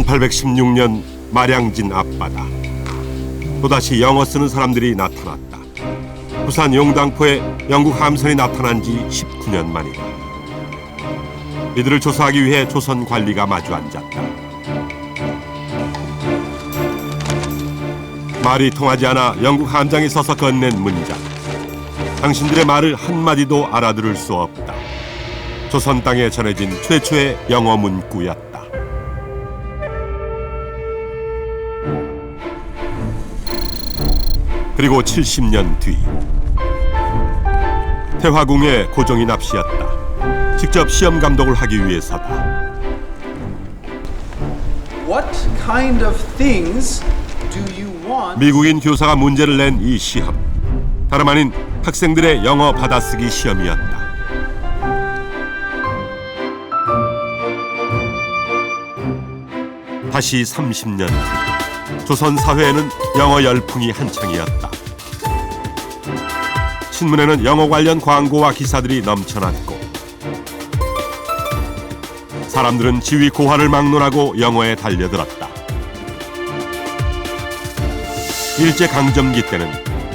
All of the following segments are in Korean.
1816년 마량진 앞바다. 또다시 영어 쓰는 사람들이 나타났다. 부산 용당포에 영국 함선이 나타난 지 19년 만이다. 이들을 조사하기 위해 조선 관리가 마주 앉았다. 말이 통하지 않아 영국 함장이 서서 건넨 문장. 당신들의 말을 한마디도 알아들을 수 없다. 조선 땅에 전해진 최초의 영어 문구였다. 그리고 70년 뒤 태화궁의 고종이 납시였다. 직접 시험 감독을 하기 위해서다. What kind of things do you want? 미국인 교사가 문제를 낸 이 시험. 다름 아닌 학생들의 영어 받아쓰기 시험이었다. 다시 30년 뒤 조선 사회에는 영어 열풍이 한창이었다. 신문에는 영어 관련 광고와 기사들이 넘쳐났고 사람들은 지위 고하를 막론하고 영어에 달려들었다. 일제강점기 때는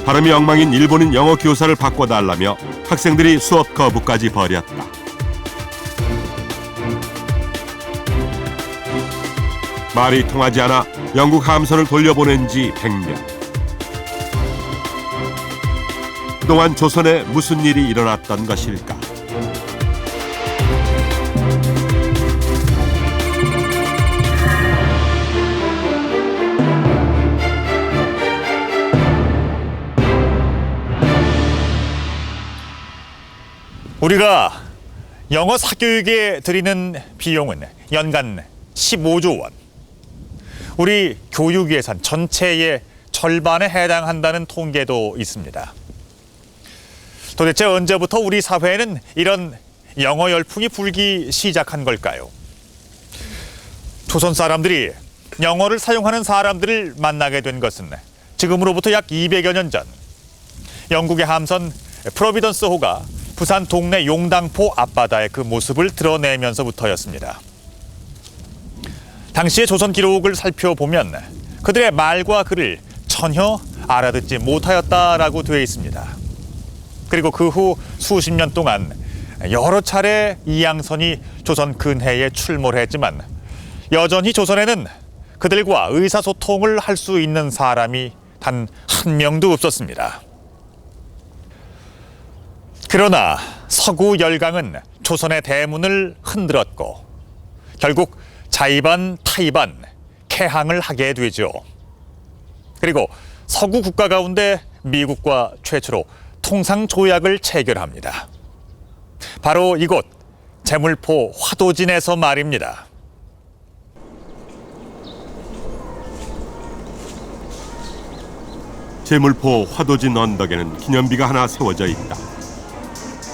발음이 엉망인 일본인 영어 교사를 바꿔달라며 학생들이 수업 거부까지 벌였다. 말이 통하지 않아 영국 함선을 돌려보낸 지 100년. 그동안 조선에 무슨 일이 일어났던 것일까? 우리가 영어 사교육에 들이는 비용은 연간 15조 원. 우리 교육 예산 전체의 절반에 해당한다는 통계도 있습니다. 도대체 언제부터 우리 사회에는 이런 영어 열풍이 불기 시작한 걸까요? 조선 사람들이 영어를 사용하는 사람들을 만나게 된 것은 지금으로부터 약 200여 년 전 영국의 함선 프로비던스호가 부산 동래 용당포 앞바다의 그 모습을 드러내면서부터였습니다. 당시의 조선 기록을 살펴보면 그들의 말과 글을 전혀 알아듣지 못하였다라고 되어 있습니다. 그리고 그 후 수십 년 동안 여러 차례 이양선이 조선 근해에 출몰을 했지만 여전히 조선에는 그들과 의사소통을 할 수 있는 사람이 단 한 명도 없었습니다. 그러나 서구 열강은 조선의 대문을 흔들었고 결국 자의반 타의반 개항을 하게 되죠. 그리고 서구 국가 가운데 미국과 최초로 통상조약을 체결합니다. 바로 이곳 제물포 화도진에서 말입니다. 제물포 화도진 언덕에는 기념비가 하나 세워져 있다.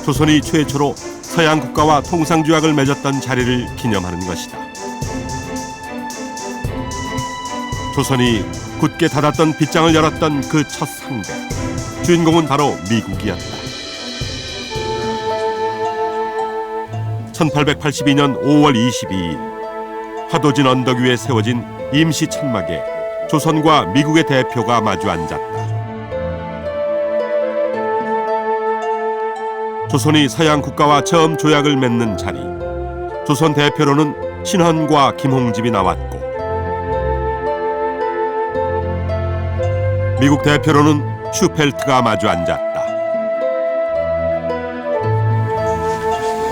조선이 최초로 서양 국가와 통상조약을 맺었던 자리를 기념하는 것이다. 조선이 굳게 닫았던 빗장을 열었던 그 첫 상대. 주인공은 바로 미국이었다. 1882년 5월 22일 화도진 언덕 위에 세워진 임시 천막에 조선과 미국의 대표가 마주 앉았다. 조선이 서양 국가와 처음 조약을 맺는 자리. 조선 대표로는 신헌과 김홍집이 나왔고 미국 대표로는 슈펠트가 마주 앉았다.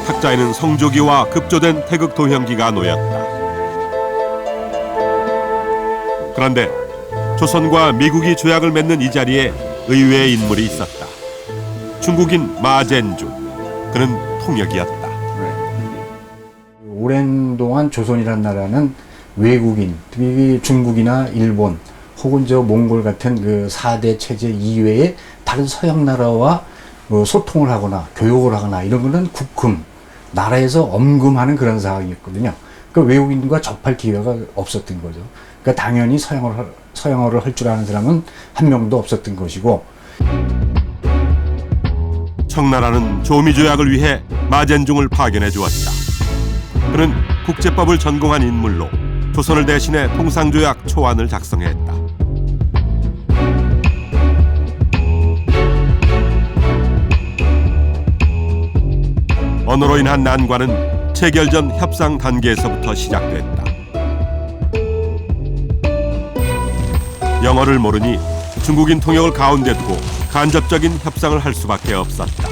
탁자에는 성조기와 급조된 태극 도형기가 놓였다. 그런데 조선과 미국이 조약을 맺는 이 자리에 의외의 인물이 있었다. 중국인 마젠주. 그는 통역이었다. 오랜 동안 조선이란 나라는 외국인, 특히 중국이나 일본 혹은 몽골 같은 그 4대 체제 이외에 다른 서양 나라와 소통을 하거나 교육을 하거나 이런 거는 국금, 나라에서 엄금하는 그런 상황이었거든요. 그 외국인과 접할 기회가 없었던 거죠. 그러니까 당연히 서양어를 할 줄 아는 사람은 한 명도 없었던 것이고. 청나라는 조미조약을 위해 마젠중을 파견해 주었다. 그는 국제법을 전공한 인물로 조선을 대신해 통상조약 초안을 작성했다. 언어로 인한 난관은 체결전 협상 단계에서부터 시작됐다. 영어를 모르니 중국인 통역을 가운데 두고 간접적인 협상을 할 수밖에 없었다.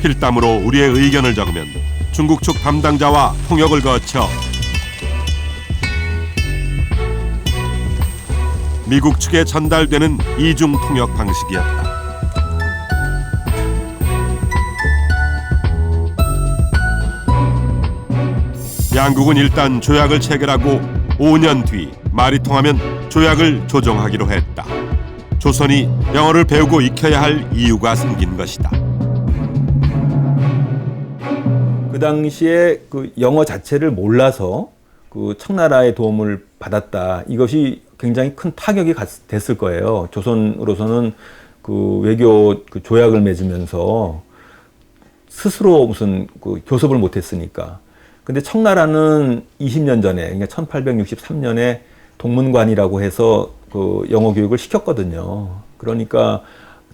필담으로 우리의 의견을 적으면 중국 측 담당자와 통역을 거쳐 미국 측에 전달되는 이중 통역 방식이었다. 양국은 일단 조약을 체결하고 5년 뒤 말이 통하면 조약을 조정하기로 했다. 조선이 영어를 배우고 익혀야 할 이유가 생긴 것이다. 그 당시에 그 영어 자체를 몰라서 그 청나라의 도움을 받았다. 이것이 굉장히 큰 타격이 됐을 거예요. 조선으로서는 그 외교 그 조약을 맺으면서 스스로 무슨 그 교섭을 못했으니까. 근데 청나라는 20년 전에, 그러니까 1863년에 동문관이라고 해서 그 영어 교육을 시켰거든요. 그러니까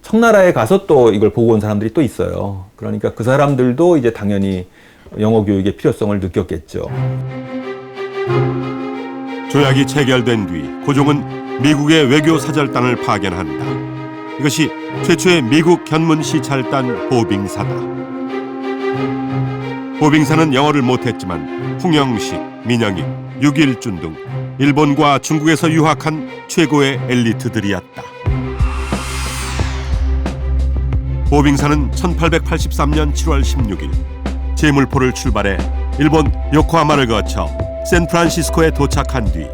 청나라에 가서 또 이걸 보고 온 사람들이 또 있어요. 그러니까 그 사람들도 이제 당연히 영어 교육의 필요성을 느꼈겠죠. 조약이 체결된 뒤 고종은 미국의 외교 사절단을 파견한다. 이것이 최초의 미국 견문 시찰단 보빙사다. 보빙사는 영어를 못했지만 홍영식, 민영익, 육일준 등 일본과 중국에서 유학한 최고의 엘리트들이었다. 보빙사는 1883년 7월 16일 제물포를 출발해 일본 요코하마를 거쳐 샌프란시스코에 도착한 뒤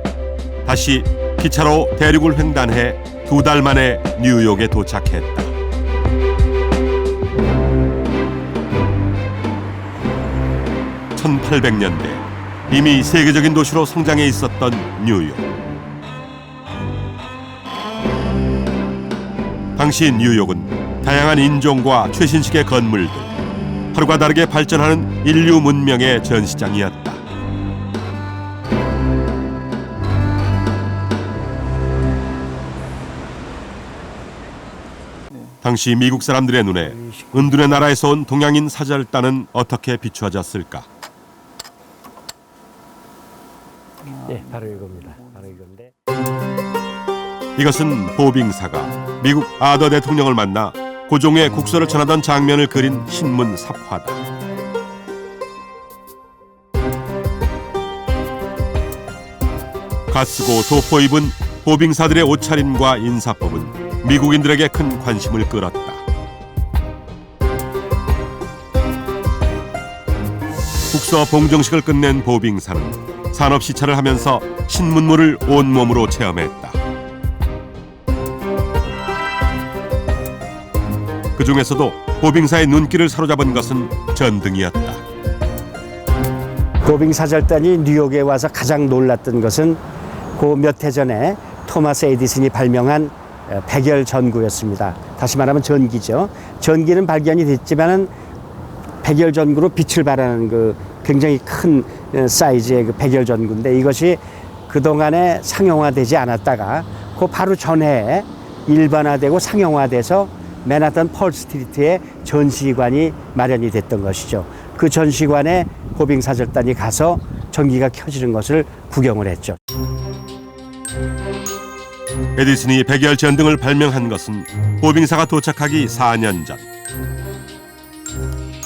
다시 기차로 대륙을 횡단해 2달 만에 뉴욕에 도착했다. (1800년대) 이미 세계적인 도시로 성장해 있었던 뉴욕. 당시 뉴욕은 다양한 인종과 최신식의 건물들, 하루가 다르게 발전하는 인류 문명의 전시장이었다. 당시 미국 사람들의 눈에 은둔의 나라에서 온 동양인 사절단은 어떻게 비추어졌을까? 네, 바로 이겁니다. 바로 이건데. 이것은 보빙사가 미국 아더 대통령을 만나 고종의 국서를 전하던 장면을 그린 신문 삽화다. 갓쓰고 도포 입은 보빙사들의 옷차림과 인사법은 미국인들에게 큰 관심을 끌었다. 국서 봉정식을 끝낸 보빙사는 산업 시찰을 하면서 신문물을 온몸으로 체험했다. 그 중에서도 보빙사의 눈길을 사로잡은 것은 전등이었다. 보빙 사절단이 뉴욕에 와서 가장 놀랐던 것은 그 몇 해 전에 토마스 에디슨이 발명한 백열 전구였습니다. 다시 말하면 전기죠. 전기는 발견이 됐지만은 백열 전구로 빛을 발하는 그 굉장히 큰 사이즈의 그 백열 전구인데 이것이 그동안에 상용화되지 않았다가 그 바로 전해에 일반화되고 상용화돼서 맨하탄 펄 스트리트에 전시관이 마련이 됐던 것이죠. 그 전시관에 보빙 사절단이 가서 전기가 켜지는 것을 구경을 했죠. 에디슨이 백열 전등을 발명한 것은 보빙사가 도착하기 4년 전.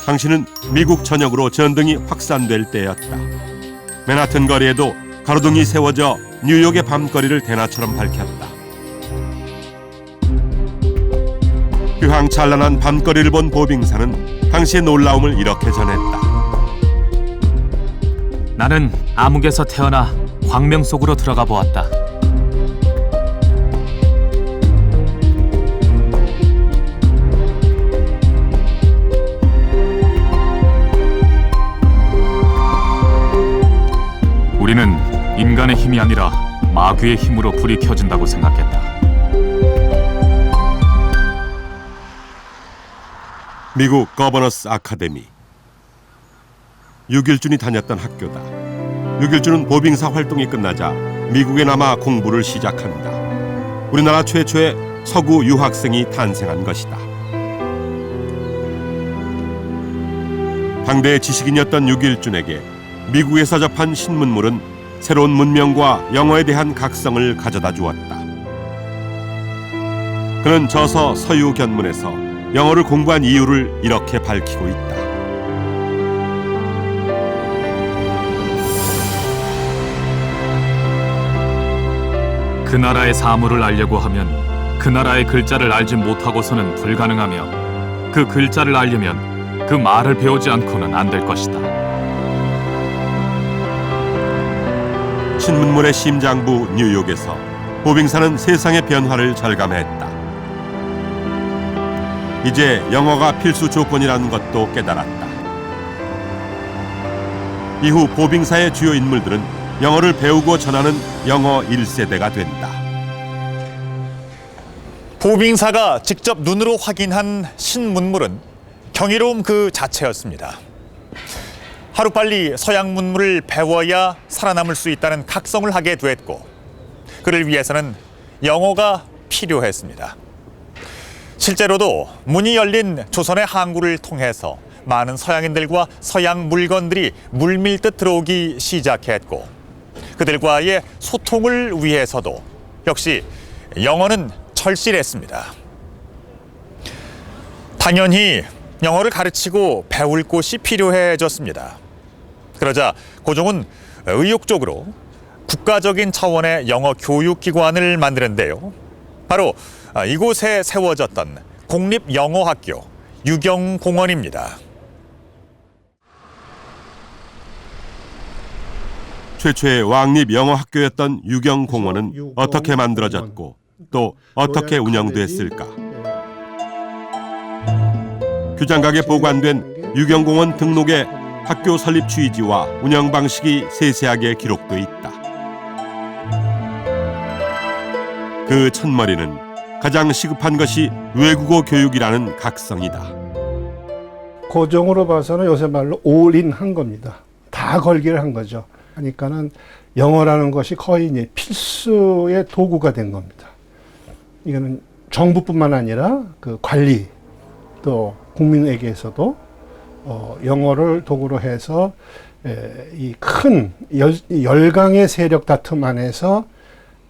당시는 미국 전역으로 전등이 확산될 때였다. 맨하튼 거리에도 가로등이 세워져 뉴욕의 밤거리를 대낮처럼 밝혔다. 휘황찬란한 밤거리를 본 보빙사는 당시의 놀라움을 이렇게 전했다. 나는 암흑에서 태어나 광명 속으로 들어가 보았다. 우리는 인간의 힘이 아니라 마귀의 힘으로 불이 켜진다고 생각했다. 미국 거버너스 아카데미. 육일준이 다녔던 학교다. 유길주는 보빙사 활동이 끝나자 미국에 남아 공부를 시작한다. 우리나라 최초의 서구 유학생이 탄생한 것이다. 당대의 지식인이었던 유길준에게 미국에서 접한 신문물은 새로운 문명과 영어에 대한 각성을 가져다 주었다. 그는 저서 서유견문에서 영어를 공부한 이유를 이렇게 밝히고 있다. 그 나라의 사물을 알려고 하면 그 나라의 글자를 알지 못하고서는 불가능하며 그 글자를 알려면 그 말을 배우지 않고는 안 될 것이다. 신문물의 심장부 뉴욕에서 보빙사는 세상의 변화를 절감했다. 이제 영어가 필수 조건이라는 것도 깨달았다. 이후 보빙사의 주요 인물들은 영어를 배우고 전하는 영어 1세대가 된다. 보빙사가 직접 눈으로 확인한 신문물은 경이로움 그 자체였습니다. 하루빨리 서양 문물을 배워야 살아남을 수 있다는 각성을 하게 됐고, 그를 위해서는 영어가 필요했습니다. 실제로도 문이 열린 조선의 항구를 통해서 많은 서양인들과 서양 물건들이 물밀듯 들어오기 시작했고, 그들과의 소통을 위해서도 역시 영어는 절실했습니다. 당연히 영어를 가르치고 배울 곳이 필요해졌습니다. 그러자 고종은 의욕적으로 국가적인 차원의 영어 교육기관을 만드는데요. 바로 이곳에 세워졌던 공립영어학교 유경공원입니다. 최초의 왕립 영어학교였던 유경공원은 어떻게 만들어졌고 또 어떻게 운영됐을까? 규장각에 보관된 유경공원 등록에 학교 설립 취지와 운영 방식이 세세하게 기록돼 있다. 그 첫머리는 가장 시급한 것이 외국어 교육이라는 각성이다. 고종으로 봐서는 요새 말로 올인 한 겁니다. 다 걸기를 한 거죠. 하니까는 영어라는 것이 거의 이제 필수의 도구가 된 겁니다. 이거는 정부뿐만 아니라 그 관리 또 국민에게서도 영어를 도구로 해서 이 큰 열강의 세력 다툼 안에서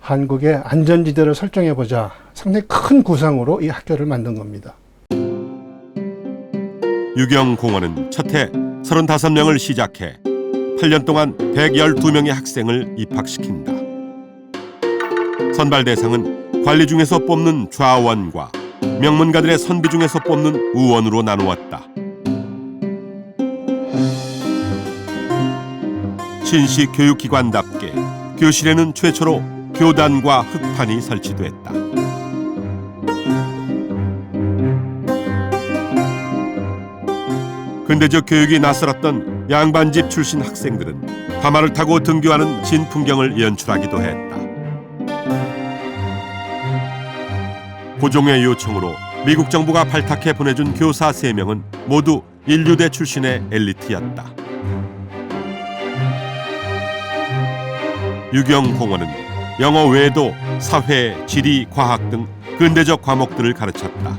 한국의 안전지대를 설정해 보자, 상당히 큰 구상으로 이 학교를 만든 겁니다. 유경공원은 첫해 35명을 시작해 8년 동안 112명의 학생을 입학시킨다. 선발 대상은 관리 중에서 뽑는 좌원과 명문가들의 선비 중에서 뽑는 우원으로 나누었다. 신식 교육기관답게 교실에는 최초로 교단과 흑판이 설치됐다. 근대적 교육이 낯설었던 양반집 출신 학생들은 가마를 타고 등교하는 진풍경을 연출하기도 했다. 고종의 요청으로 미국 정부가 발탁해 보내준 교사 3명은 모두 인류대 출신의 엘리트였다. 유경공원은 영어 외에도 사회, 지리, 과학 등 근대적 과목들을 가르쳤다.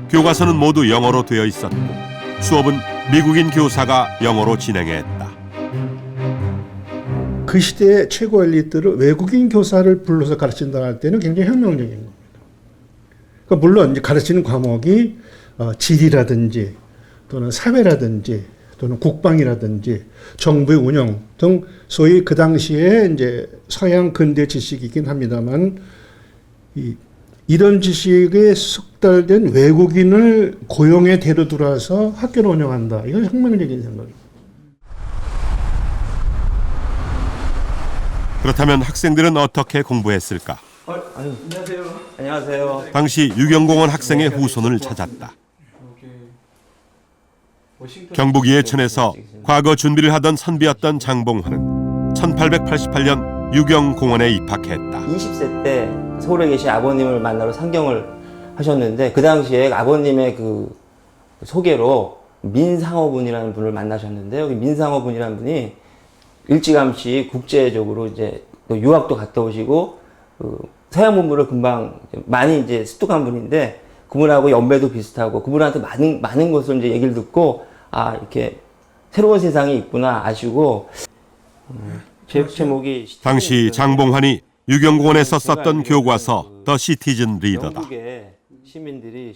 교과서는 모두 영어로 되어 있었고 수업은 미국인 교사가 영어로 진행했다. 그 시대의 최고 엘리트를 외국인 교사를 불러서 가르친다 할 때는 굉장히 혁명적인 겁니다. 그러니까 물론 이제 가르치는 과목이 지리라든지 또는 사회라든지 또는 국방이라든지 정부의 운영 등 소위 그 당시에 이제 서양 근대 지식이긴 합니다만 이런 지식에 숙달된 외국인을 고용에 데려들어서 학교를 운영한다. 이건 혁명적인 생각입니다. 그렇다면 학생들은 어떻게 공부했을까? 안녕하세요. 안녕하세요. 당시 유경공원 학생의 후손을 찾았다. 경북 예천에서 과거 준비를 하던 선비였던 장봉환은 1888년 유경공원에 입학했다. 20세 때 서울에 계신 아버님을 만나러 상경을 하셨는데 그 당시에 아버님의 그 소개로 민상어분이라는 분을 만나셨는데요. 민상어분이라는 분이 일찌감치 국제적으로 이제 또 유학도 갔다 오시고 서양 문물을 금방 많이 이제 습득한 분인데 그분하고 연배도 비슷하고 그분한테 많은 것을 이제 얘기를 듣고 아 이렇게 새로운 세상이 있구나 아시고 제 제목이 당시 장봉환이 유경공원에서 썼던 교과서 더 시티즌 리더다. 영국의 시민들이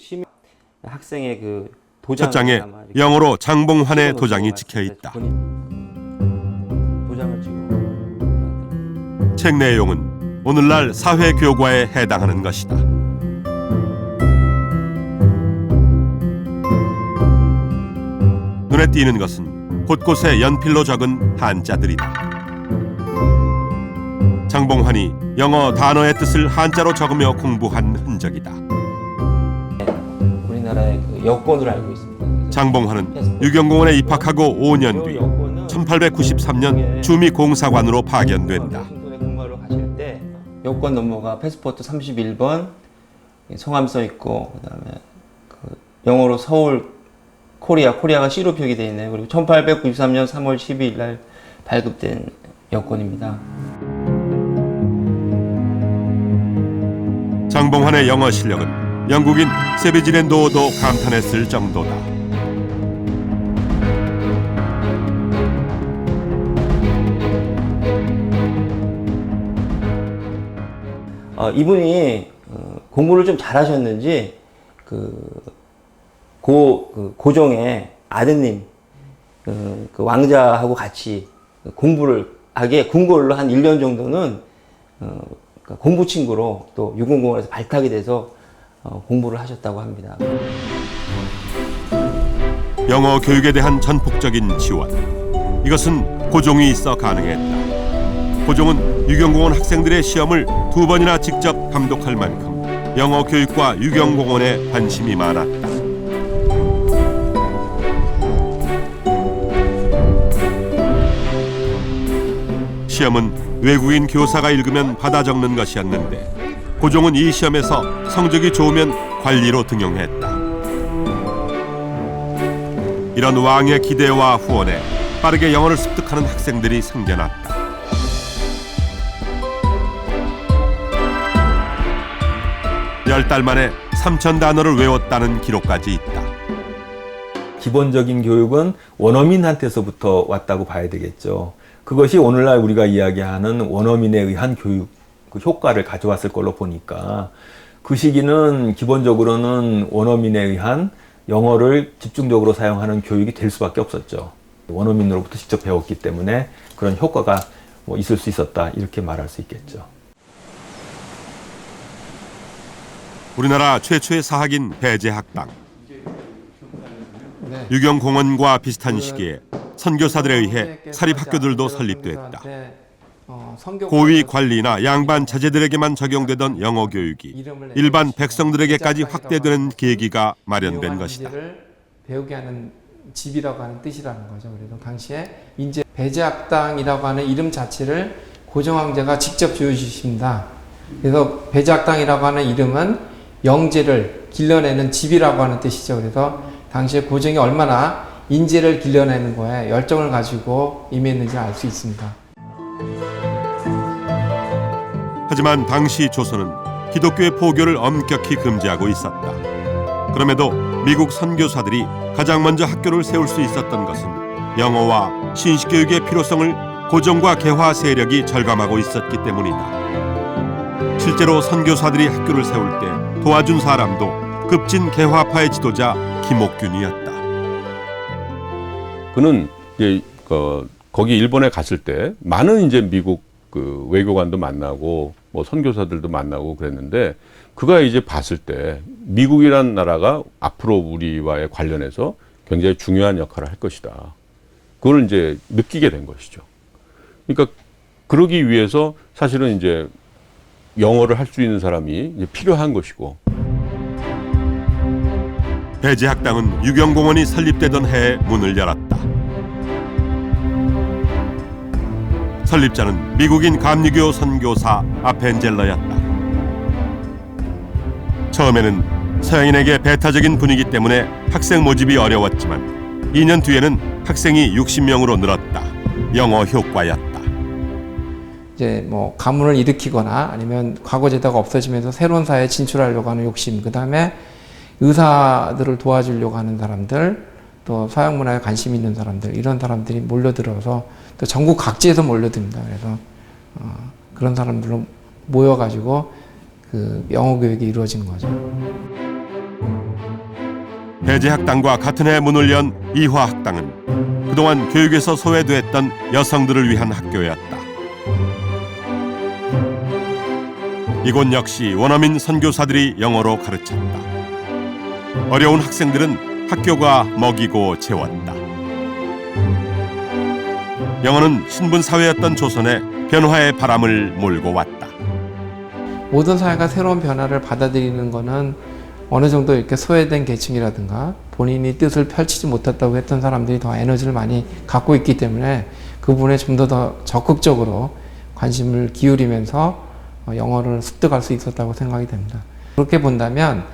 학생의 그 도장 첫 장에 영어로 장봉환의 도장이 찍혀 있다. 도장을 찍고 책 내용은 오늘날 사회 교과에 해당하는 것이다. 눈에 띄는 것은 곳곳에 연필로 적은 한자들이다. 장봉환이 영어 단어의 뜻을 한자로 적으며 공부한 흔적이다. 우리나라의 그 여권으로 알고 있습니다. 장봉환은 유경공원에 입학하고 5년 뒤 1893년 주미공사관으로 파견된다. 워싱턴에 근무하러 가실 때 여권 넘버가 패스포트 31번 성함 써 있고 그다음에 그 영어로 서울 코리아가 C로 표기되어 있네요. 그리고 1893년 3월 12일 날 발급된 여권입니다. 장봉환의 영어 실력은 영국인 세비지렌도도 감탄했을 정도다. 이분이 공부를 좀 잘하셨는지 고종의 아드님 그 왕자하고 같이 공부를 하게 궁궐로 한 1년 정도는 공부 친구로 또 유경공원에서 발탁이 돼서 공부를 하셨다고 합니다. 영어 교육에 대한 전폭적인 지원. 이것은 고종이 있어 가능했다. 고종은 유경공원 학생들의 시험을 2번이나 직접 감독할 만큼 영어 교육과 유경공원에 관심이 많았다. 시험은 외국인 교사가 읽으면 받아 적는 것이었는데 고종은 이 시험에서 성적이 좋으면 관리로 등용했다. 이런 왕의 기대와 후원에 빠르게 영어를 습득하는 학생들이 생겨났다. 열 달 만에 3,000 단어를 외웠다는 기록까지 있다. 기본적인 교육은 원어민한테서부터 왔다고 봐야 되겠죠. 그것이 오늘날 우리가 이야기하는 원어민에 의한 교육 그 효과를 가져왔을 걸로 보니까 그 시기는 기본적으로는 원어민에 의한 영어를 집중적으로 사용하는 교육이 될 수밖에 없었죠. 원어민으로부터 직접 배웠기 때문에 그런 효과가 있을 수 있었다 이렇게 말할 수 있겠죠. 우리나라 최초의 사학인 배제학당. 유경공원과 비슷한 시기에 선교사들에 의해 사립학교들도 설립됐다. 고위 관리나 양반 자제들에게만 적용되던 영어 교육이 일반 백성들에게까지 확대되는 계기가 마련된 것이다. 배우게 하는 집이라고 하는 뜻이라는 거죠. 그래서 당시에 이제 배제학당이라고 하는 이름 자체를 고종 황제가 직접 지어주십니다. 그래서 배제학당이라고 하는 이름은 영재를 길러내는 집이라고 하는 뜻이죠. 그래서 당시에 고종이 얼마나 인재를 길러내는 거에 열정을 가지고 임했는지 알 수 있습니다. 하지만 당시 조선은 기독교의 포교를 엄격히 금지하고 있었다. 그럼에도 미국 선교사들이 가장 먼저 학교를 세울 수 있었던 것은 영어와 신식교육의 필요성을 고종과 개화 세력이 절감하고 있었기 때문이다. 실제로 선교사들이 학교를 세울 때 도와준 사람도 급진 개화파의 지도자 김옥균이었다. 그는 이제 거기 일본에 갔을 때 많은 이제 미국 그 외교관도 만나고 뭐 선교사들도 만나고 그랬는데 그가 이제 봤을 때 미국이란 나라가 앞으로 우리와의 관련해서 굉장히 중요한 역할을 할 것이다. 그걸 이제 느끼게 된 것이죠. 그러니까 그러기 위해서 사실은 이제 영어를 할 수 있는 사람이 이제 필요한 것이고. 배제학당은 유경공원이 설립되던 해에 문을 열었다. 설립자는 미국인 감리교 선교사 아펜젤러였다. 처음에는 서양인에게 배타적인 분위기 때문에 학생 모집이 어려웠지만 2년 뒤에는 학생이 60명으로 늘었다. 영어 효과였다. 이제 뭐 가문을 일으키거나 아니면 과거 제도가 없어지면서 새로운 사회에 진출하려고 하는 욕심, 그 다음에 의사들을 도와주려고 하는 사람들, 또 서양 문화에 관심 있는 사람들, 이런 사람들이 몰려들어서 또 전국 각지에서 몰려듭니다. 그래서 그런 사람들로 모여가지고 그 영어 교육이 이루어진 거죠. 배제학당과 같은 해 문을 연 이화학당은 그동안 교육에서 소외됐던 여성들을 위한 학교였다. 이곳 역시 원어민 선교사들이 영어로 가르쳤다. 어려운 학생들은 학교가 먹이고 재웠다. 영어는 신분 사회였던 조선에 변화의 바람을 몰고 왔다. 모든 사회가 새로운 변화를 받아들이는 것은 어느 정도 이렇게 소외된 계층이라든가 본인이 뜻을 펼치지 못했다고 했던 사람들이 더 에너지를 많이 갖고 있기 때문에 그 부분에 좀 더 적극적으로 관심을 기울이면서 영어를 습득할 수 있었다고 생각이 됩니다. 그렇게 본다면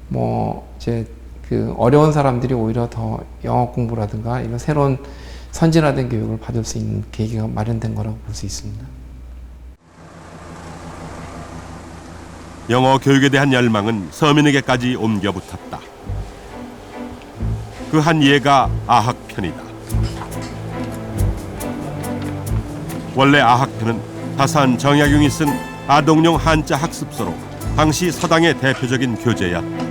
뭐 이제 그 어려운 사람들이 오히려 더 영어 공부라든가 이런 새로운 선진화된 교육을 받을 수 있는 계기가 마련된 거라고 볼 수 있습니다. 영어 교육에 대한 열망은 서민에게까지 옮겨 붙었다. 그 한 예가 아학편이다. 원래 아학편은 다산 정약용이 쓴 아동용 한자 학습서로 당시 서당의 대표적인 교재였다.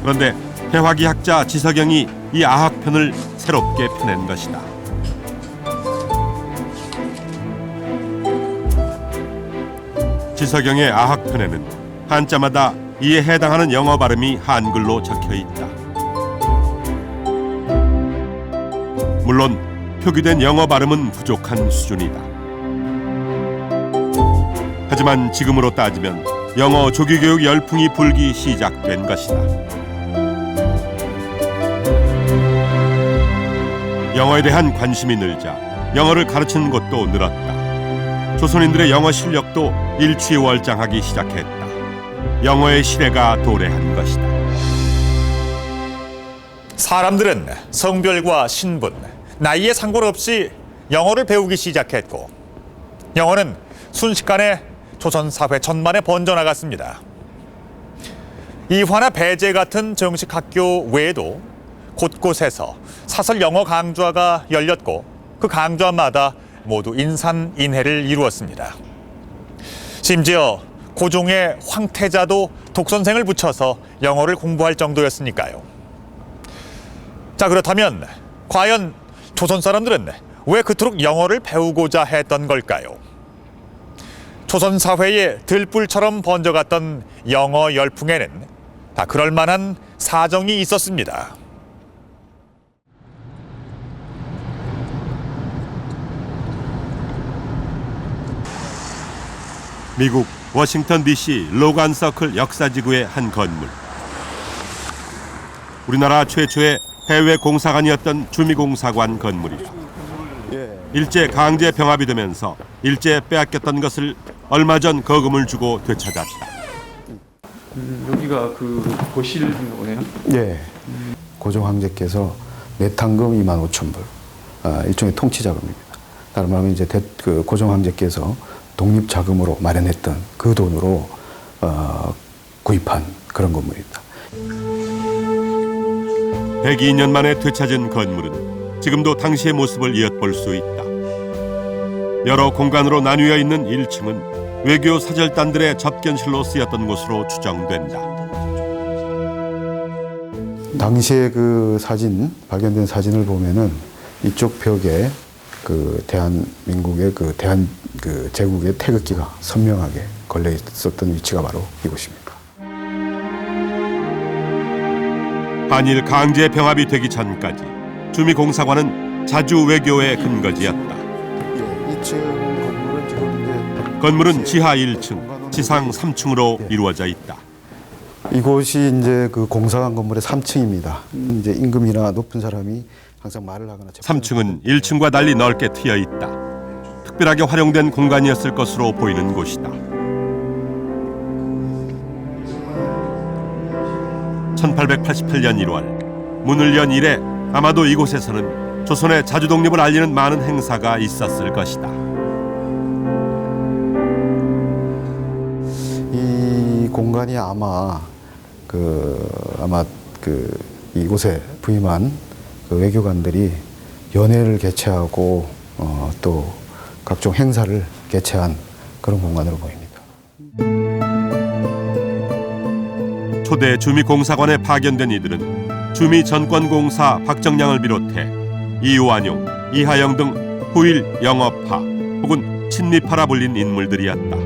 그런데 해화기 학자 지석영이 이 아학편을 새롭게 펴낸 것이다. 지석영의 아학편에는 한자마다 이에 해당하는 영어 발음이 한글로 적혀 있다. 물론 표기된 영어 발음은 부족한 수준이다. 하지만 지금으로 따지면 영어 조기교육 열풍이 불기 시작된 것이다. 영어에 대한 관심이 늘자 영어를 가르치는 곳도 늘었다. 조선인들의 영어 실력도 일취월장하기 시작했다. 영어의 시대가 도래한 것이다. 사람들은 성별과 신분, 나이에 상관없이 영어를 배우기 시작했고 영어는 순식간에 조선 사회 전반에 번져나갔습니다. 이화나 배제 같은 정식 학교 외에도 곳곳에서 사설 영어 강좌가 열렸고 그 강좌마다 모두 인산인해를 이루었습니다. 심지어 고종의 황태자도 독선생을 붙여서 영어를 공부할 정도였으니까요. 자, 그렇다면 과연 조선 사람들은 왜 그토록 영어를 배우고자 했던 걸까요? 조선 사회에 들불처럼 번져갔던 영어 열풍에는 다 그럴 만한 사정이 있었습니다. 미국 워싱턴 DC 로간 서클 역사지구의 한 건물. 우리나라 최초의 해외 공사관이었던 주미공사관 건물이다. 일제 강제 병합이 되면서 일제 빼앗겼던 것을 얼마 전 거금을 주고 되찾았다. 여기가 그 거실인 거네요? 예. 고종 황제께서 내탕금 25,000불, 일종의 통치자금입니다. 다른 말하면 이제 그 고종 황제께서 독립자금으로 마련했던 그 돈으로 구입한 그런 건물입니다. 102년 만에 되찾은 건물은 지금도 당시의 모습을 엿볼 수 있다. 여러 공간으로 나뉘어 있는 1층은 외교 사절단들의 접견실로 쓰였던 곳으로 추정된다. 당시의 그 사진, 발견된 사진을 보면은 이쪽 벽에 그 대한민국의 그 제국의 태극기가 선명하게 걸려 있었던 위치가 바로 이곳입니다. 한일 강제 병합이 되기 전까지 주미공사관은 자주 외교의 근거지였다. 건물은 지하 1층, 지상 3층으로 이루어져 있다. 이곳이 이제 그 공사관 건물의 3층입니다. 이제 임금이나 높은 사람이 항상 말을 하거나 3층은 1층과 달리 넓게 트여 있다. 특별하게 활용된 공간이었을 것으로 보이는 곳이다. 1888년 1월 문을 연 이래 아마도 이곳에서는 조선의 자주 독립을 알리는 많은 행사가 있었을 것이다. 이 공간이 아마 이곳에 부임한 그 외교관들이 연회를 개최하고 또 각종 행사를 개최한 그런 공간으로 보입니다. 초대 주미공사관에 파견된 이들은 주미전권공사 박정량을 비롯해 이완용, 이하영 등 후일 영업파 혹은 친미파라 불린 인물들이었다.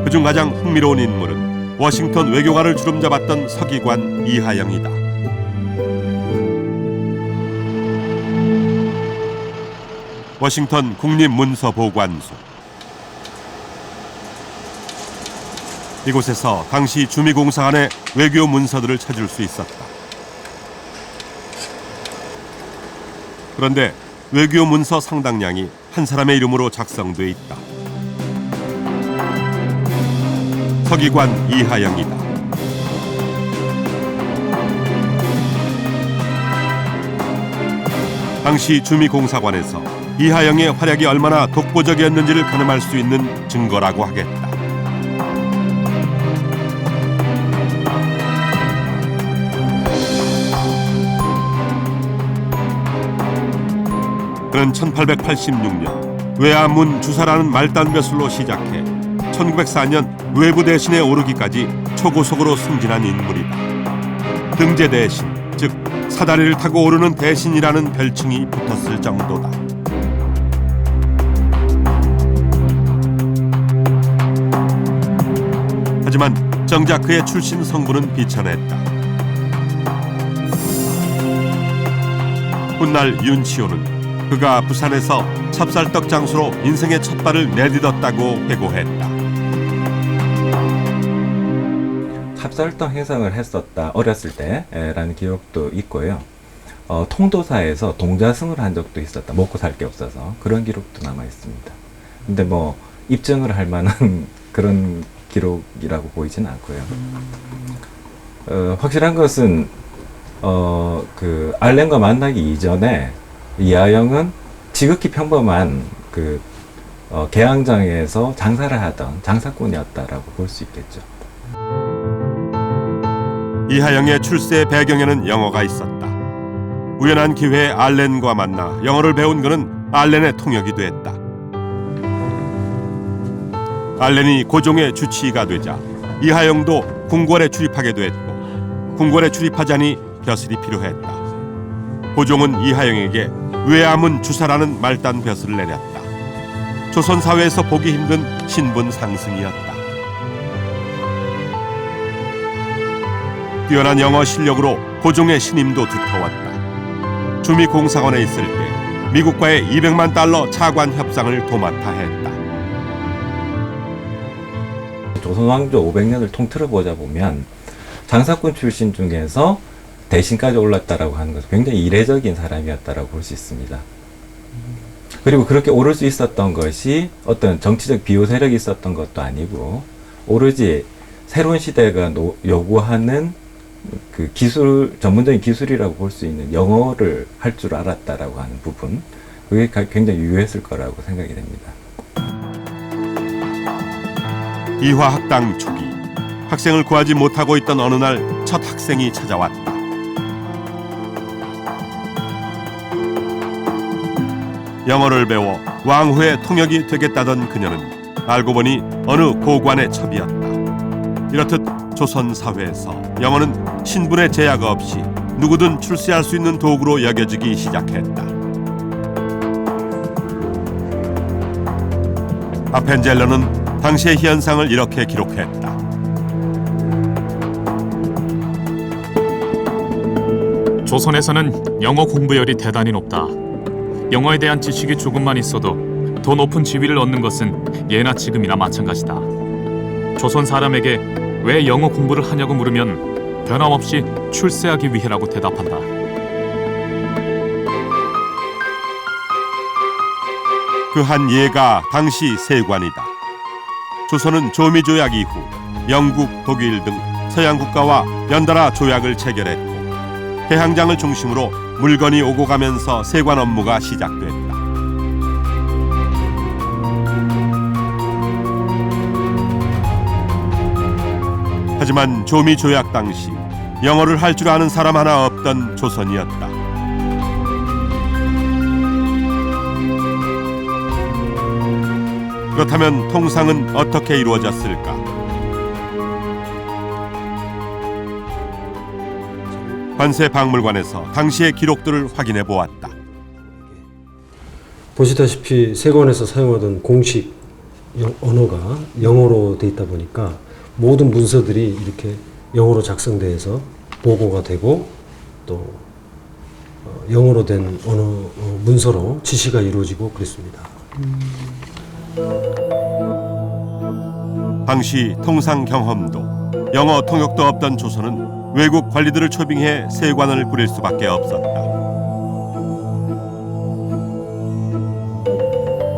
그중 가장 흥미로운 인물은 워싱턴 외교관을 주름잡았던 서기관 이하영이다. 워싱턴 국립문서보관소. 이곳에서 당시 주미공사관의 외교 문서들을 찾을 수 있었다. 그런데 외교 문서 상당량이 한 사람의 이름으로 작성돼 있다. 서기관 이하영이다. 당시 주미공사관에서 이하영의 활약이 얼마나 독보적이었는지를 가늠할 수 있는 증거라고 하겠다. 그는 1886년 외아문 주사라는 말단 벼슬로 시작해 1904년 외부 대신에 오르기까지 초고속으로 승진한 인물이다. 등재 대신, 즉 사다리를 타고 오르는 대신이라는 별칭이 붙었을 정도다. 하지만 정작 그의 출신 성분은 비천했다. 훗날 윤치호는 그가 부산에서 찹쌀떡 장수로 인생의 첫 발을 내딛었다고 회고했다. 찹쌀떡 해상을 했었다 어렸을 때라는 기억도 있고요. 통도사에서 동자승을 한 적도 있었다. 먹고 살 게 없어서 그런 기록도 남아 있습니다. 근데 뭐 입증을 할 만한 그런 기록이라고 보이지는 않고요. 확실한 것은 그 알렌과 만나기 이전에 이하영은 지극히 평범한 그 개항장에서 장사를 하던 장사꾼이었다라고 볼 수 있겠죠. 이하영의 출세 배경에는 영어가 있었다. 우연한 기회에 알렌과 만나 영어를 배운 그는 알렌의 통역이 됐다. 알렌이 고종의 주치의가 되자 이하영도 궁궐에 출입하게 됐고, 궁궐에 출입하자니 벼슬이 필요했다. 고종은 이하영에게 외아문 주사라는 말단 벼슬을 내렸다. 조선 사회에서 보기 힘든 신분 상승이었다. 뛰어난 영어 실력으로 고종의 신임도 두터웠다. 주미공사관에 있을 때 미국과의 200만 달러 차관 협상을 도맡아 했다. 조선 왕조 500년을 통틀어 보자 보면 장사꾼 출신 중에서 대신까지 올랐다라고 하는 것은 굉장히 이례적인 사람이었다라고 볼 수 있습니다. 그리고 그렇게 오를 수 있었던 것이 어떤 정치적 비호 세력이 있었던 것도 아니고, 오로지 새로운 시대가 요구하는 그 기술, 전문적인 기술이라고 볼 수 있는 영어를 할 줄 알았다라고 하는 부분, 그게 굉장히 유효했을 거라고 생각이 됩니다. 이화학당 초기, 학생을 구하지 못하고 있던 어느 날 첫 학생이 찾아왔다. 영어를 배워 왕후의 통역이 되겠다던 그녀는 알고 보니 어느 고관의 첩이었다. 이렇듯 조선 사회에서 영어는 신분의 제약 없이 누구든 출세할 수 있는 도구로 여겨지기 시작했다. 아펜젤러는 당시의 현상을 이렇게 기록했다. 조선에서는 영어 공부열이 대단히 높다. 영어에 대한 지식이 조금만 있어도 더 높은 지위를 얻는 것은 예나 지금이나 마찬가지다. 조선 사람에게 왜 영어 공부를 하냐고 물으면 변함없이 출세하기 위해라고 대답한다. 그 한 예가 당시 세관이다. 조선은 조미조약 이후 영국, 독일 등 서양 국가와 연달아 조약을 체결했고, 개항장을 중심으로 물건이 오고 가면서 세관 업무가 시작됐다. 하지만 조미 조약 당시 영어를 할 줄 아는 사람 하나 없던 조선이었다. 그렇다면 통상은 어떻게 이루어졌을까? 관세박물관에서 당시의 기록들을 확인해 보았다. 보시다시피 세관에서 사용하던 공식 언어가 영어로 돼 있다 보니까 모든 문서들이 이렇게 영어로 작성돼서 보고가 되고 또 영어로 된 언어 문서로 지시가 이루어지고 그랬습니다. 당시 통상 경험도 영어 통역도 없던 조선은 외국 관리들을 초빙해 세관을 꾸릴 수밖에 없었다.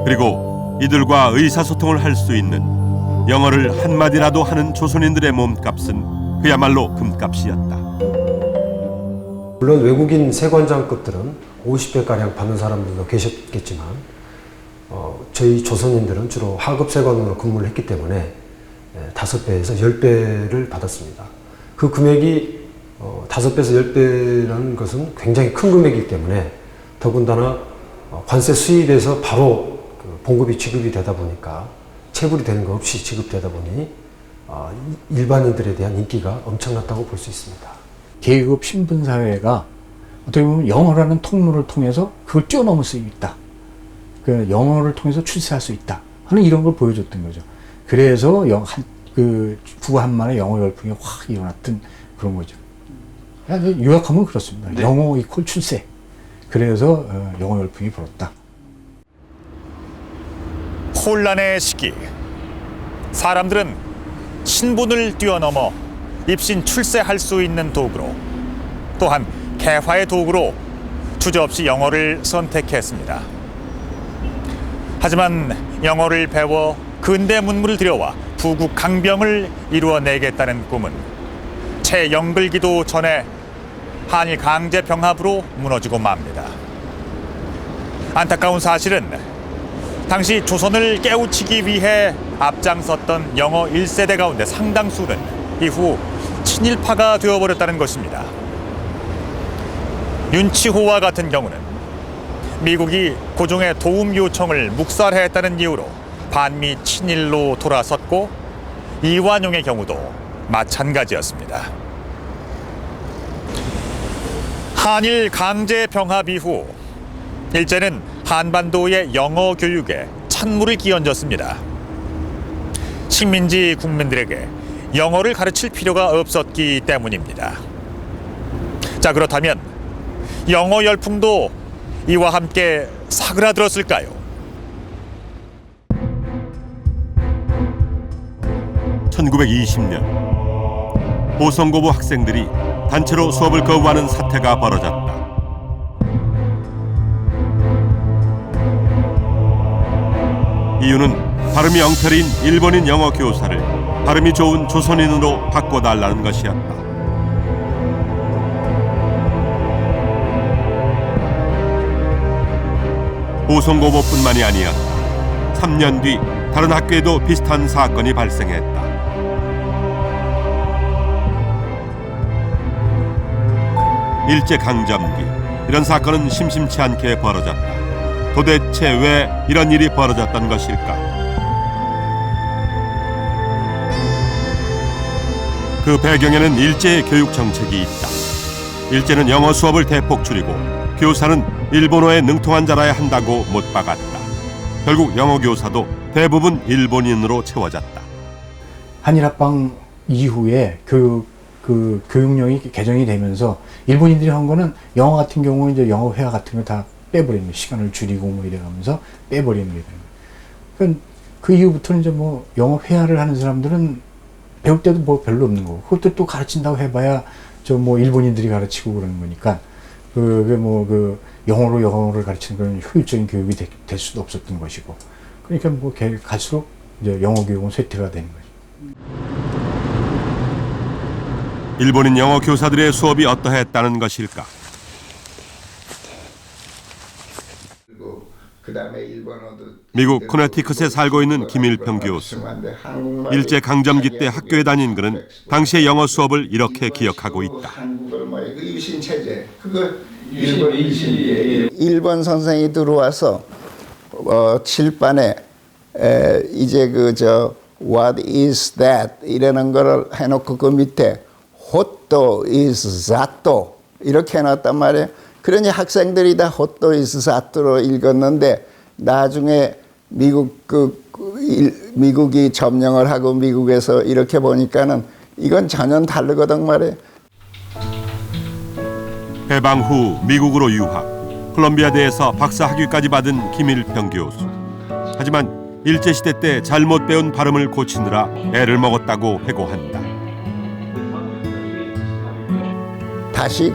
그리고 이들과 의사소통을 할 수 있는 영어를 한마디라도 하는 조선인들의 몸값은 그야말로 금값이었다. 물론 외국인 세관장급들은 50배가량 받는 사람들도 계셨겠지만 저희 조선인들은 주로 하급 세관으로 근무를 했기 때문에 5배에서 10배를 받았습니다. 그 금액이 5배에서 10배라는 것은 굉장히 큰 금액이기 때문에 더군다나 관세 수입에서 바로 봉급이 지급이 되다 보니까 체불이 되는 것 없이 지급되다 보니 일반인들에 대한 인기가 엄청났다고 볼 수 있습니다. 계급 신분 사회가 어떻게 보면 영어라는 통로를 통해서 그걸 뛰어넘을 수 있다. 그 영어를 통해서 출세할 수 있다 하는 이런 걸 보여줬던 거죠. 그래서 구한말의 영어 열풍이 확 일어났던 그런 거죠. 요약하면 그렇습니다. 네. 영어 이퀄 출세. 그래서 영어 열풍이 불었다. 혼란의 시기. 사람들은 신분을 뛰어넘어 입신 출세할 수 있는 도구로, 또한 개화의 도구로 주저없이 영어를 선택했습니다. 하지만 영어를 배워 근대 문물을 들여와 부국 강병을 이루어내겠다는 꿈은 채 영글기도 전에 한일 강제 병합으로 무너지고 맙니다. 안타까운 사실은 당시 조선을 깨우치기 위해 앞장섰던 영어 1세대 가운데 상당수는 이후 친일파가 되어버렸다는 것입니다. 윤치호와 같은 경우는 미국이 고종의 도움 요청을 묵살했다는 이유로 반미 친일로 돌아섰고, 이완용의 경우도 마찬가지였습니다. 한일 강제 병합 이후 일제는 한반도의 영어 교육에 찬물을 끼얹었습니다. 식민지 국민들에게 영어를 가르칠 필요가 없었기 때문입니다. 자, 그렇다면 영어 열풍도 이와 함께 사그라들었을까요? (1920년) 보성고부 학생들이 단체로 수업을 거부하는 사태가 벌어졌다. 이유는 발음이 엉터리인 일본인 영어 교사를 발음이 좋은 조선인으로 바꿔달라는 것이었다. 보성고보뿐만이 아니었다. 3년 뒤 다른 학교에도 비슷한 사건이 발생했다. 일제강점기 이런 사건은 심심치 않게 벌어졌다. 도대체 왜 이런 일이 벌어졌던 것일까? 그 배경에는 일제의 교육 정책이 있다. 일제는 영어 수업을 대폭 줄이고 교사는 일본어에 능통한 자라야 한다고 못 박았다. 결국 영어 교사도 대부분 일본인으로 채워졌다. 한일합방 이후에 교육령이 개정이 되면서 일본인들이 한 거는 영어 같은 경우는 이제 영어 회화 같은 거 다 빼버리는 거예요. 시간을 줄이고 뭐 이래가면서 빼버리는 게 되는 거예요. 그러니까 그 이후부터는 이제 뭐 영어 회화를 하는 사람들은 배울 때도 뭐 별로 없는 거고, 그것도 또 가르친다고 해봐야 저 뭐 일본인들이 가르치고 그러는 거니까 영어를 가르치는 건 효율적인 교육이 될 수도 없었던 것이고, 그러니까 뭐 갈수록 이제 영어 교육은 쇠퇴가 되는 거죠. 일본인 영어 교사들의 수업이 어떠했다는 것일까? 미국 코네티컷에 살고 있는 김일평 교수. 일제 강점기 때 학교에 다닌 그는 당시의 영어 수업을 이렇게 기억하고 있다. 일본 선생이 들어와서 칠판에 이제 What is that? 이라는 거를 해놓고 그 밑에 호또 is zato 이렇게 해놨단 말이에요. 그러니 학생들이 다 호또 is zato로 읽었는데 나중에 미국이 점령을 하고 미국에서 이렇게 보니까는 이건 전혀 다르거든 말이에요. 해방 후 미국으로 유학, 콜롬비아대에서 박사 학위까지 받은 김일평 교수. 하지만 일제시대 때 잘못 배운 발음을 고치느라 애를 먹었다고 해고한다. 다시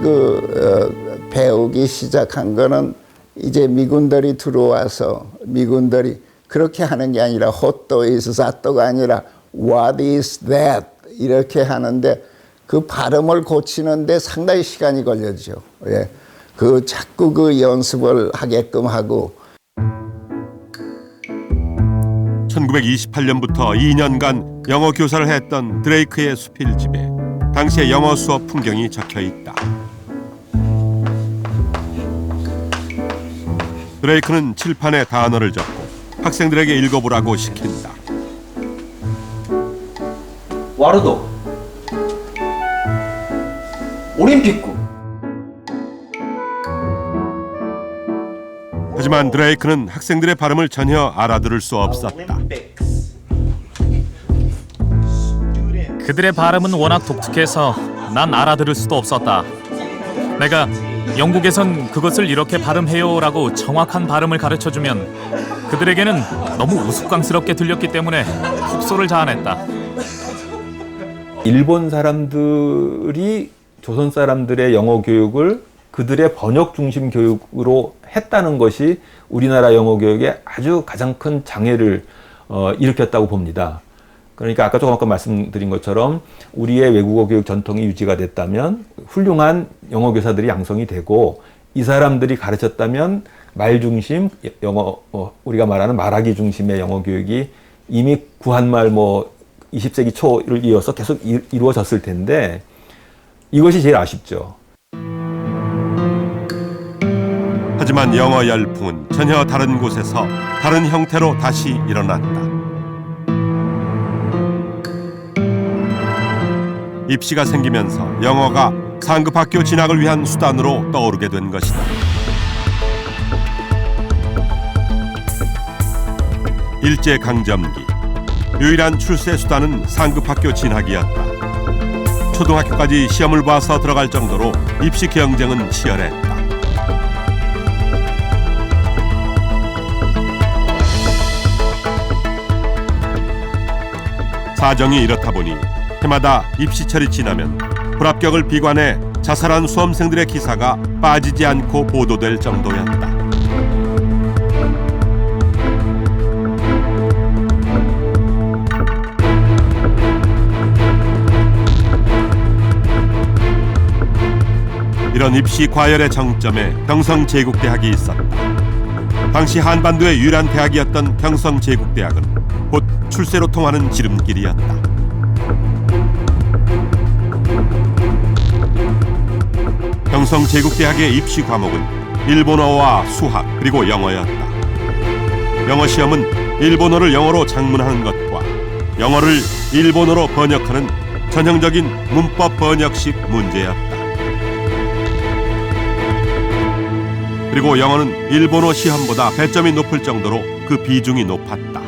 배우기 시작한 거는 이제 미군들이 들어와서 미군들이 그렇게 하는 게 아니라 호또 is zat도가 아니라 what is that 이렇게 하는데 그 발음을 고치는데 상당히 시간이 걸렸죠. 예. 자꾸 연습을 하게끔 하고 1928년부터 2년간 영어 교사를 했던 드레이크의 수필집에 당시의 영어 수업 풍경이 적혀 있다. 드레이크는 칠판에 단어를 적고 학생들에게 읽어보라고 시킨다. 와르도 올림픽구. 하지만 드레이크는 학생들의 발음을 전혀 알아들을 수 없었다. 그들의 발음은 워낙 독특해서 난 알아들을 수도 없었다. 내가 영국에선 그것을 이렇게 발음해요라고 정확한 발음을 가르쳐주면 그들에게는 너무 우스꽝스럽게 들렸기 때문에 폭소를 자아냈다. 일본 사람들이 조선 사람들의 영어 교육을 그들의 번역 중심 교육으로 했다는 것이 우리나라 영어 교육에 아주 가장 큰 장애를 일으켰다고 봅니다. 그러니까 아까 조금 말씀드린 것처럼 우리의 외국어 교육 전통이 유지가 됐다면 훌륭한 영어 교사들이 양성이 되고 이 사람들이 가르쳤다면 말 중심 영어 우리가 말하는 말하기 중심의 영어 교육이 이미 구한말 20세기 초를 이어서 계속 이루어졌을 텐데 이것이 제일 아쉽죠. 하지만 영어 열풍은 전혀 다른 곳에서 다른 형태로 다시 일어났다. 입시가 생기면서 영어가 상급 학교 진학을 위한 수단으로 떠오르게 된 것이다. 일제 강점기 유일한 출세 수단은 상급 학교 진학이었다. 초등학교까지 시험을 봐서 들어갈 정도로 입시 경쟁은 치열했다. 사정이 이렇다 보니 해마다 입시철이 지나면 불합격을 비관해 자살한 수험생들의 기사가 빠지지 않고 보도될 정도였다. 이런 입시 과열의 정점에 경성제국대학이 있었다. 당시 한반도의 유일한 대학이었던 경성제국대학은 곧 출세로 통하는 지름길이었다. 경성제국대학의 입시 과목은 일본어와 수학 그리고 영어였다. 영어 시험은 일본어를 영어로 작문하는 것과 영어를 일본어로 번역하는 전형적인 문법 번역식 문제였다. 그리고 영어는 일본어 시험보다 배점이 높을 정도로 그 비중이 높았다.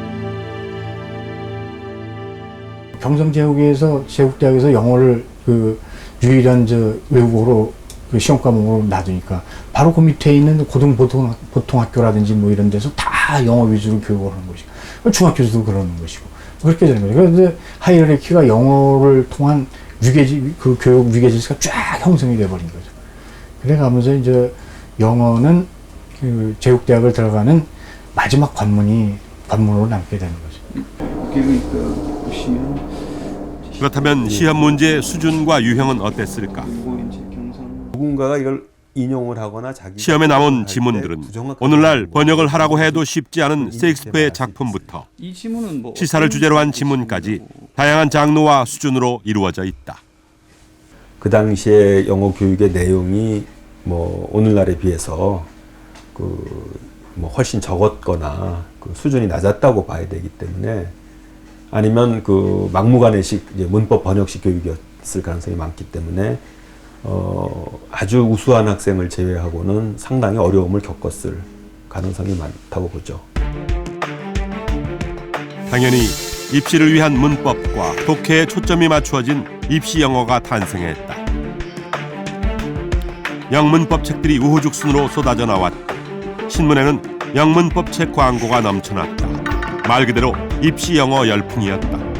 경성제국에서 제국대학에서 영어를 유일한 외국어로 시험 과목으로 놔두니까 바로 그 밑에 있는 보통학교라든지 이런 데서 다 영어 위주로 교육을 하는 것이고 중학교에서도 그러는 것이고 그렇게 되는 거죠. 그런데 하이어리키가 영어를 통한 교육 위계질서가 쫙 형성이 돼버린 거죠. 그래가면서 이제 영어는 제국대학을 들어가는 마지막 관문으로 남게 되는 거죠. 그렇다면 시험 문제의 수준과 유형은 어땠을까? 누군가가 이걸 인용을 하거나 자기 시험에 나온 지문들은 오늘날 번역을 하라고 해도 쉽지 않은 셰익스피어의 작품부터 이 지문은 뭐 시사를 주제로 한 지문까지 다양한 장르와 수준으로 이루어져 있다. 그 당시에 영어 교육의 내용이 뭐 오늘날에 비해서 뭐 훨씬 적었거나 그 수준이 낮았다고 봐야 되기 때문에 아니면 그 막무가내식 이제 문법 번역식 교육이었을 가능성이 많기 때문에 아주 우수한 학생을 제외하고는 상당히 어려움을 겪었을 가능성이 많다고 보죠. 당연히 입시를 위한 문법과 독해에 초점이 맞추어진 입시 영어가 탄생했다. 영문법 책들이 우후죽순으로 쏟아져 나왔고 신문에는 영문법 책 광고가 넘쳐났다. 말 그대로 입시 영어 열풍이었다.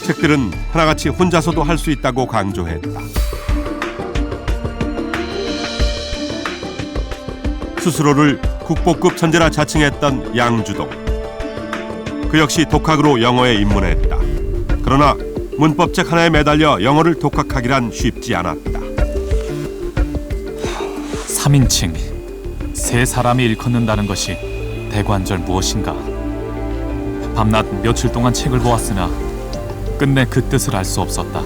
책들은 하나같이 혼자서도 할 수 있다고 강조했다. 스스로를 국보급 천재라 자칭했던 양주동. 그 역시 독학으로 영어에 입문했다. 그러나 문법책 하나에 매달려 영어를 독학하기란 쉽지 않았다. 3인칭, 세 사람이 일컫는다는 것이 대관절 무엇인가. 밤낮 며칠 동안 책을 보았으나 끝내 그 뜻을 알 수 없었다.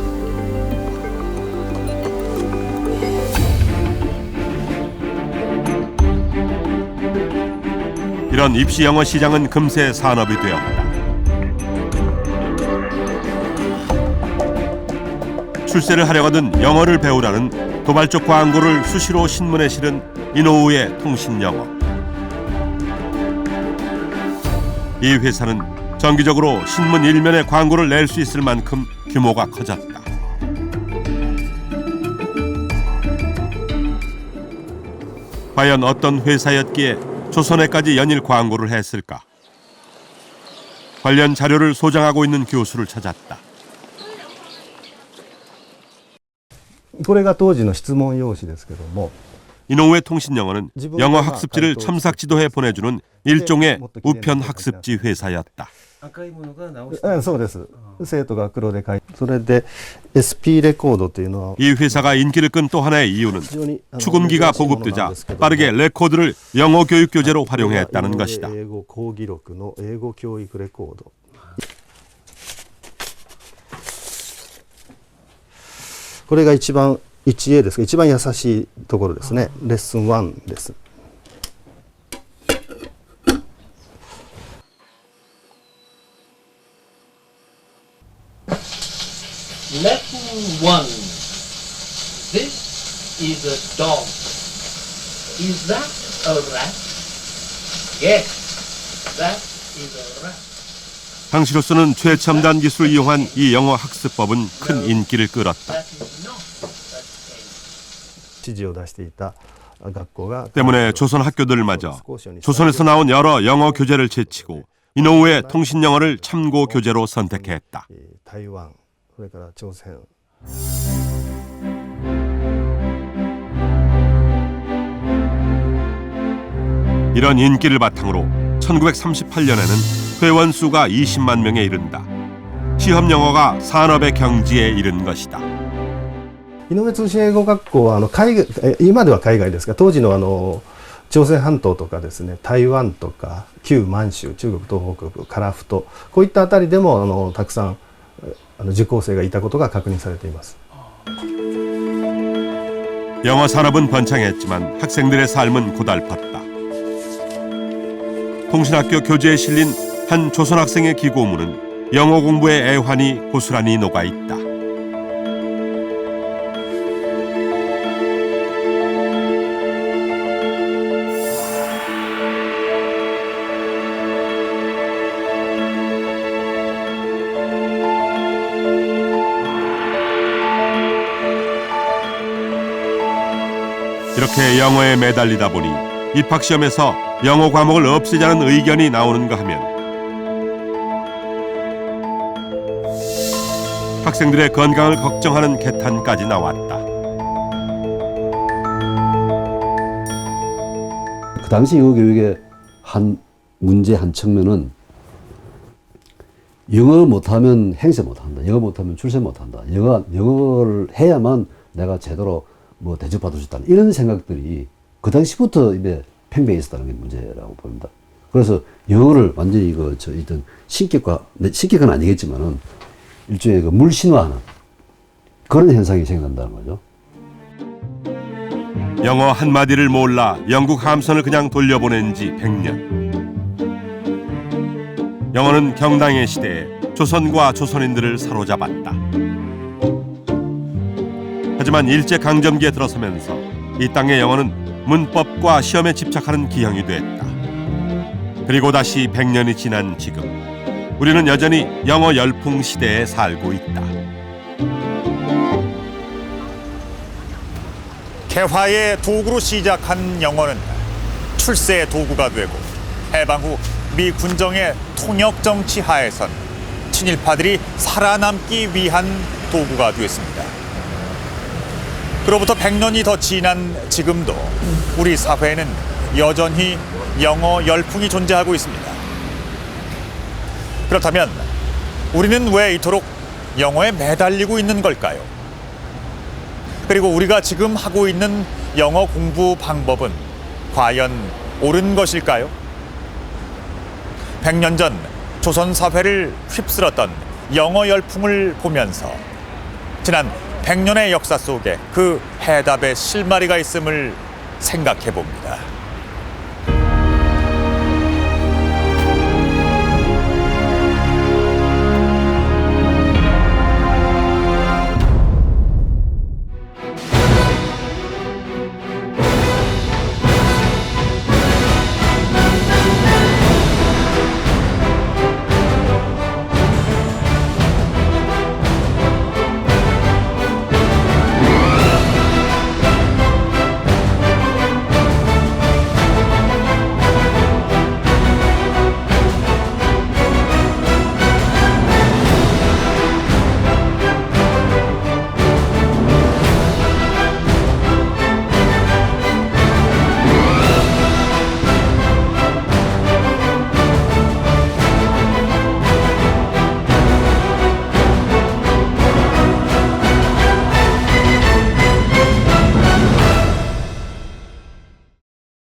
이런 입시 영어 시장은 금세 산업이 되었다. 출세를 하려거든 영어를 배우라는 도발적 광고를 수시로 신문에 실은 이노우의 통신영어. 이 회사는 정기적으로 신문 일면에 광고를 낼 수 있을 만큼 규모가 커졌다. 과연 어떤 회사였기에 조선에까지 연일 광고를 했을까? 관련 자료를 소장하고 있는 교수를 찾았다. これが当時の質問用紙ですけども 이노우의 통신영어는 영어 학습지를 첨삭 지도해 보내주는 일종의 우편 학습지 회사였다. そうです。生徒が黒で書いて、それで SP レコードというのは 이 회사가 인기를 끈 또 하나의 이유는 축음기가 보급되자 빠르게 레코드를 영어 교육 교재로 활용했다는 것이다. 英語講義録の英語教育レコード。これが一番 1A ですが、一番優しいところですね。レッスン1です。Lesson 1. This is a dog. Is that a rat? Yes, that is a rat. 당시로서는 최첨단 기술을 이용한 이 영어 학습법은 큰 인기를 끌었다. 때문에 조선 학교들마저 조선에서 나온 여러 영어 교재를 제치고 이노우의 통신영어를 참고 교재로 선택했다. 이런 인기를 바탕으로 1938년에는 회원 수가 20만 명에 이른다. 시험 영어가 산업의 경지에 이른 것이다. 井上通信英語学校は今では海外ですが、当時の朝鮮半島とかですね、台湾とか旧満州、中国東北部、樺太、こういったあたりでもたくさん受講生がいたことが確認されています。 영어 산업은 번창했지만 학생들의 삶은 고달팠다. 통신학교 교재에 실린 한 조선 학생의 기고문은 영어 공부의 애환이 고스란히 녹아있다. 이렇게 영어에 매달리다 보니 입학시험에서 영어 과목을 없애자는 의견이 나오는가 하면 학생들의 건강을 걱정하는 개탄까지 나왔다. 그 당시 영어 교육의 한 문제 한 측면은 영어 못하면 행세 못한다. 영어 못하면 출세 못한다. 영어를 해야만 내가 제대로 뭐 대접받을 수 있다. 이런 생각들이 그 당시부터 입에 팽배해 있었다는 게 문제라고 봅니다. 그래서 영어를 완전히 일단 신격은 아니겠지만은 일종의 그 물신화하는 그런 현상이 생긴다는 거죠. 영어 한마디를 몰라 영국 함선을 그냥 돌려보낸 지 100년. 영어는 경당의 시대에 조선과 조선인들을 사로잡았다. 하지만 일제강점기에 들어서면서 이 땅의 영어는 문법과 시험에 집착하는 기형이 됐다. 그리고 다시 100년이 지난 지금 우리는 여전히 영어 열풍 시대에 살고 있다. 개화의 도구로 시작한 영어는 출세의 도구가 되고 해방 후 미 군정의 통역 정치 하에선 친일파들이 살아남기 위한 도구가 되었습니다. 그로부터 100년이 더 지난 지금도 우리 사회에는 여전히 영어 열풍이 존재하고 있습니다. 그렇다면 우리는 왜 이토록 영어에 매달리고 있는 걸까요? 그리고 우리가 지금 하고 있는 영어 공부 방법은 과연 옳은 것일까요? 100년 전 조선 사회를 휩쓸었던 영어 열풍을 보면서 지난 100년의 역사 속에 그 해답의 실마리가 있음을 생각해 봅니다.